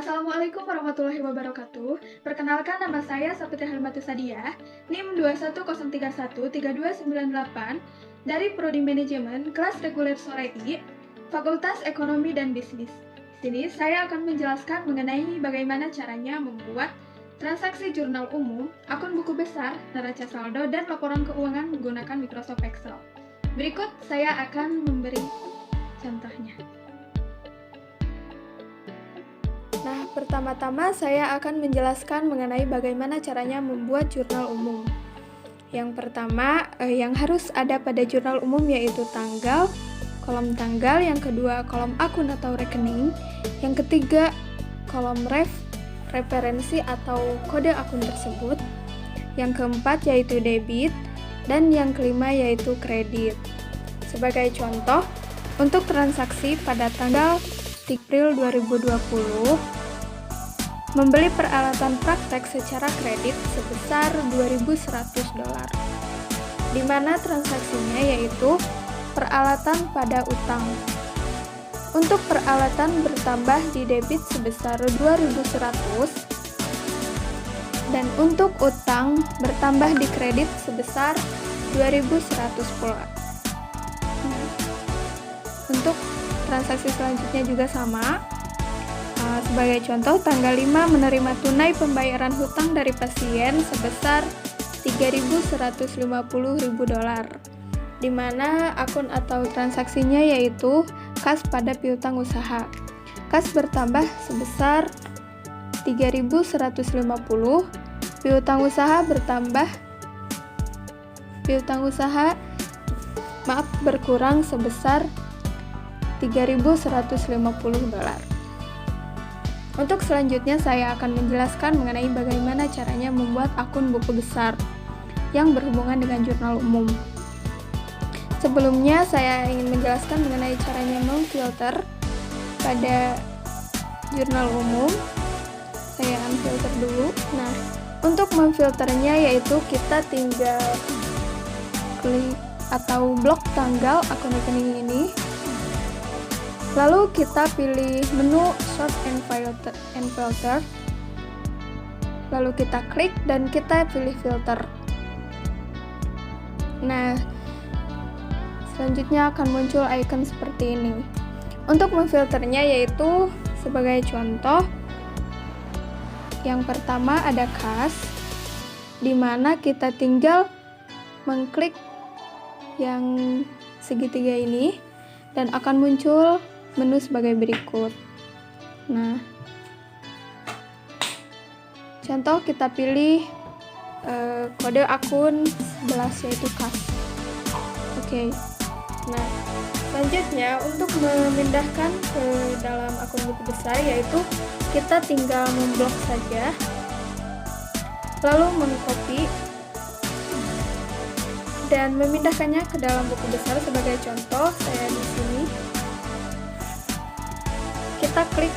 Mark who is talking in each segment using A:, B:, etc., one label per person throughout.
A: Assalamualaikum warahmatullahi wabarakatuh. Perkenalkan, nama saya Sapitri Halimatu Sadia, NIM 210313298 dari Prodi Manajemen kelas reguler sore I, Fakultas Ekonomi dan Bisnis. Di sini saya akan menjelaskan mengenai bagaimana caranya membuat transaksi jurnal umum, akun buku besar, neraca saldo, dan laporan keuangan menggunakan Microsoft Excel. Berikut saya akan memberi contohnya. Nah, pertama-tama saya akan menjelaskan mengenai bagaimana caranya membuat jurnal umum. Yang pertama, yang harus ada pada jurnal umum yaitu tanggal, kolom tanggal, yang kedua kolom akun atau rekening, yang ketiga kolom referensi atau kode akun tersebut, yang keempat yaitu debit, dan yang kelima yaitu kredit. Sebagai contoh, untuk transaksi pada tanggal April 2020, membeli peralatan praktek secara kredit sebesar $2.100, di mana transaksinya yaitu peralatan pada utang. Untuk peralatan bertambah di debit sebesar $2.100, dan untuk utang bertambah di kredit sebesar $2.100 pula. Untuk transaksi selanjutnya juga sama. Sebagai contoh, tanggal 5 menerima tunai pembayaran hutang dari pasien sebesar $3.150.000, di mana akun atau transaksinya yaitu kas pada piutang usaha. Kas bertambah sebesar $3.150, piutang usaha berkurang sebesar $3.150. Untuk selanjutnya saya akan menjelaskan mengenai bagaimana caranya membuat akun buku besar yang berhubungan dengan jurnal umum. Sebelumnya saya ingin menjelaskan mengenai caranya memfilter pada jurnal umum. Saya unfilter dulu. Nah, untuk memfilternya yaitu kita tinggal klik atau blok tanggal akun rekening ini. Lalu kita pilih menu Sort and Filter. Lalu kita klik dan kita pilih filter. Nah, selanjutnya akan muncul icon seperti ini. Untuk memfilternya yaitu sebagai contoh, yang pertama ada kas, di mana kita tinggal mengklik yang segitiga ini dan akan muncul menu sebagai berikut. Nah, contoh kita pilih kode akun 11 yaitu kas. Oke. Nah, selanjutnya untuk memindahkan ke dalam akun buku besar yaitu kita tinggal memblok saja, lalu mengcopy dan memindahkannya ke dalam buku besar. Sebagai contoh, saya di sini kita klik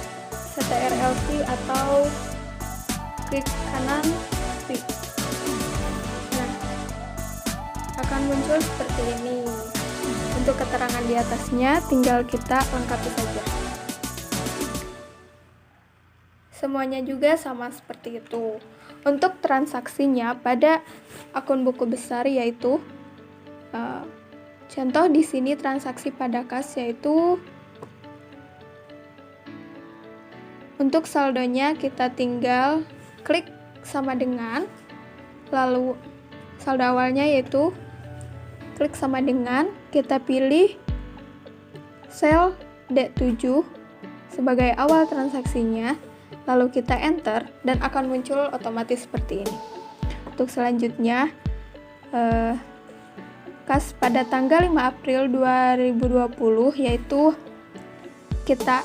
A: CTRL-V atau klik kanan V. Nah, akan muncul seperti ini. Untuk keterangan di atasnya tinggal kita lengkapi saja. Semuanya juga sama seperti itu. Untuk transaksinya pada akun buku besar yaitu contoh di sini transaksi pada kas yaitu untuk saldonya kita tinggal klik sama dengan, lalu saldo awalnya yaitu klik sama dengan, kita pilih sel D7 sebagai awal transaksinya, lalu kita enter dan akan muncul otomatis seperti ini. Untuk selanjutnya, kas pada tanggal 5 April 2020 yaitu kita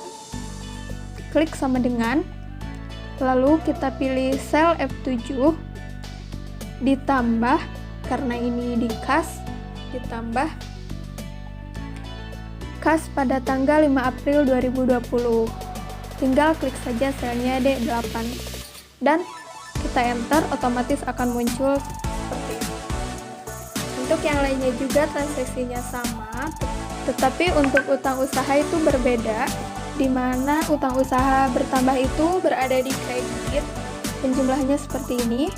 A: klik sama dengan, lalu kita pilih sel F7 ditambah, karena ini di kas, ditambah kas pada tanggal 5 April 2020. Tinggal klik saja selnya D8 dan kita enter, otomatis akan muncul seperti ini. Untuk yang lainnya juga transaksinya sama, tetapi untuk utang usaha itu berbeda. di mana utang usaha bertambah itu berada di kredit. Penjumlahannya seperti ini.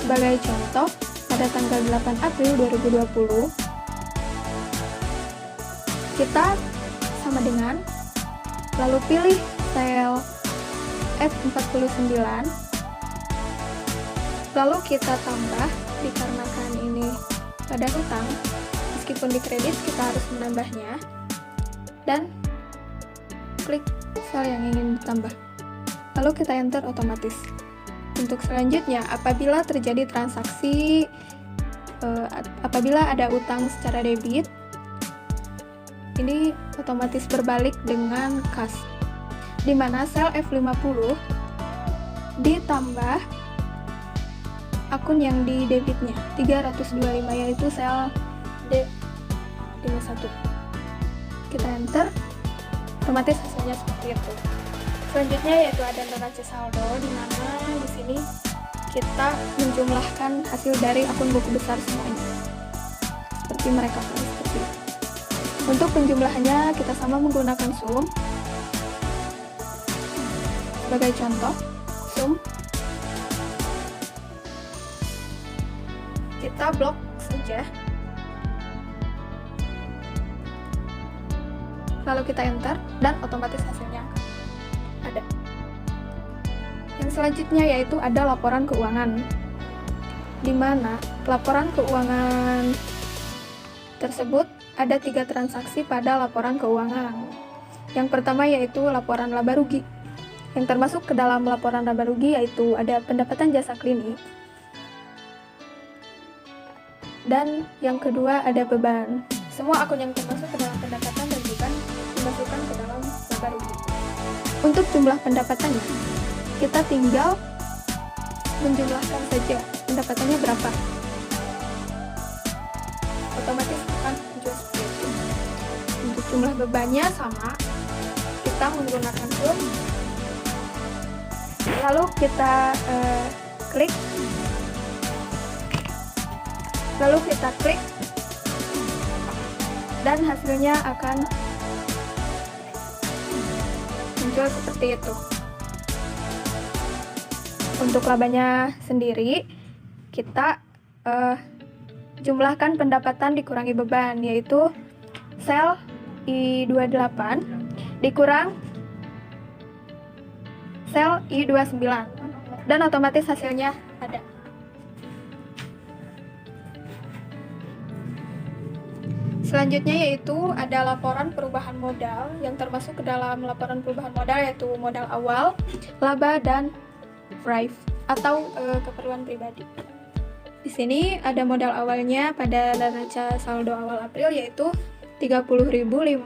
A: Sebagai contoh, pada tanggal 8 April 2020, kita sama dengan, lalu pilih sel F49, lalu kita tambah, dikarenakan ini pada hutang, meskipun di kredit kita harus menambahnya, dan klik sel yang ingin ditambah, lalu kita enter otomatis. Untuk selanjutnya, apabila terjadi transaksi, apabila ada utang secara debit, ini otomatis berbalik dengan kas, di mana sel F50 ditambah akun yang di debitnya 325, yaitu sel D51. Kita enter, otomatis hasilnya seperti itu. Selanjutnya yaitu ada neraca saldo, di mana di sini kita menjumlahkan hasil dari akun buku besar semuanya, seperti mereka seperti itu. Untuk penjumlahannya kita sama menggunakan sum. Sebagai contoh, sum kita blok saja, lalu kita enter dan otomatis hasilnya ada. Yang selanjutnya yaitu ada laporan keuangan, di mana laporan keuangan tersebut ada 3 transaksi pada laporan keuangan. Yang pertama yaitu laporan laba rugi. Yang termasuk ke dalam laporan laba rugi yaitu ada pendapatan jasa klinik. Dan yang kedua ada beban. Semua akun yang termasuk ke dalam pendapatan dan beban dimasukkan ke dalam laba rugi. Untuk jumlah pendapatannya, kita tinggal menjumlahkan saja pendapatannya berapa. Otomatis akan muncul seperti itu. Untuk jumlah bebannya sama, kita menggunakan sum, lalu kita klik, dan hasilnya akan muncul seperti itu. Untuk labanya sendiri, kita jumlahkan pendapatan dikurangi beban, yaitu sel I28 dikurang sel I29, dan otomatis hasilnya ada. Selanjutnya yaitu ada laporan perubahan modal, yang termasuk ke dalam laporan perubahan modal yaitu modal awal, laba, dan drive atau keperluan pribadi. Di sini ada modal awalnya pada neraca saldo awal April yaitu $30.583.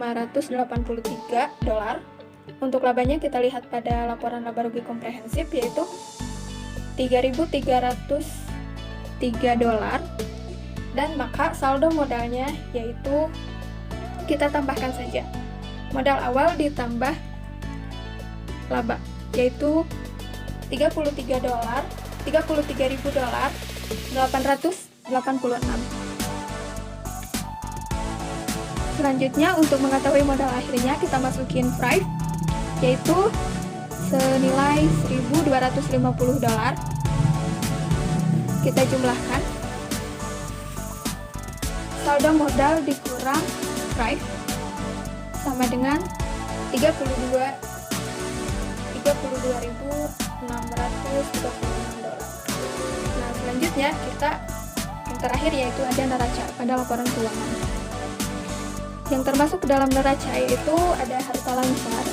A: Untuk labanya kita lihat pada laporan laba rugi komprehensif yaitu $3.303, dan maka saldo modalnya yaitu kita tambahkan saja modal awal ditambah laba yaitu $33.886. Selanjutnya untuk mengetahui modal akhirnya kita masukin drive yaitu senilai $1.250. Kita jumlahkan, saldo modal dikurang drive sama dengan $32.636. Nah, selanjutnya kita yang terakhir yaitu ada neraca pada laporan keuangan. Yang termasuk ke dalam neraca yaitu ada harta lancar,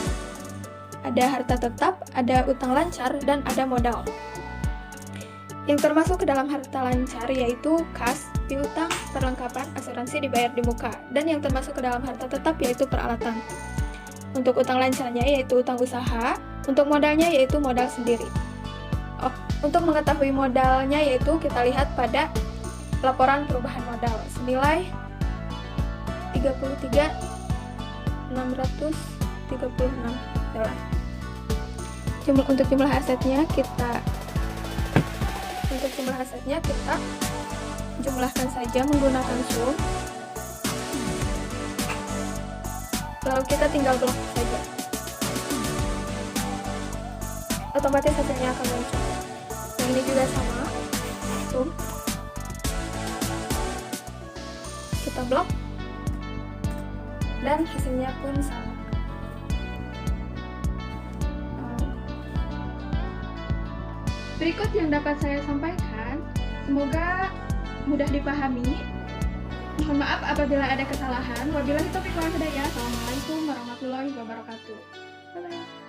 A: ada harta tetap, ada utang lancar, dan ada modal. Yang termasuk ke dalam harta lancar yaitu kas, piutang, perlengkapan, asuransi dibayar di muka, dan yang termasuk ke dalam harta tetap yaitu peralatan. Untuk utang lancarnya yaitu utang usaha, untuk modalnya yaitu modal sendiri. Untuk mengetahui modalnya yaitu kita lihat pada laporan perubahan modal senilai $33.636. Untuk jumlah asetnya kita jumlahkan saja menggunakan sum, lalu kita tinggal blok saja. otomatis hasilnya akan muncul. Yang ini juga sama, zoom, kita blok, dan hasilnya pun sama. Berikut yang dapat saya sampaikan, semoga mudah dipahami. Mohon maaf apabila ada kesalahan. Wabillahi taufiq wal hidayah. Assalamualaikum warahmatullahi wabarakatuh. Bye-bye.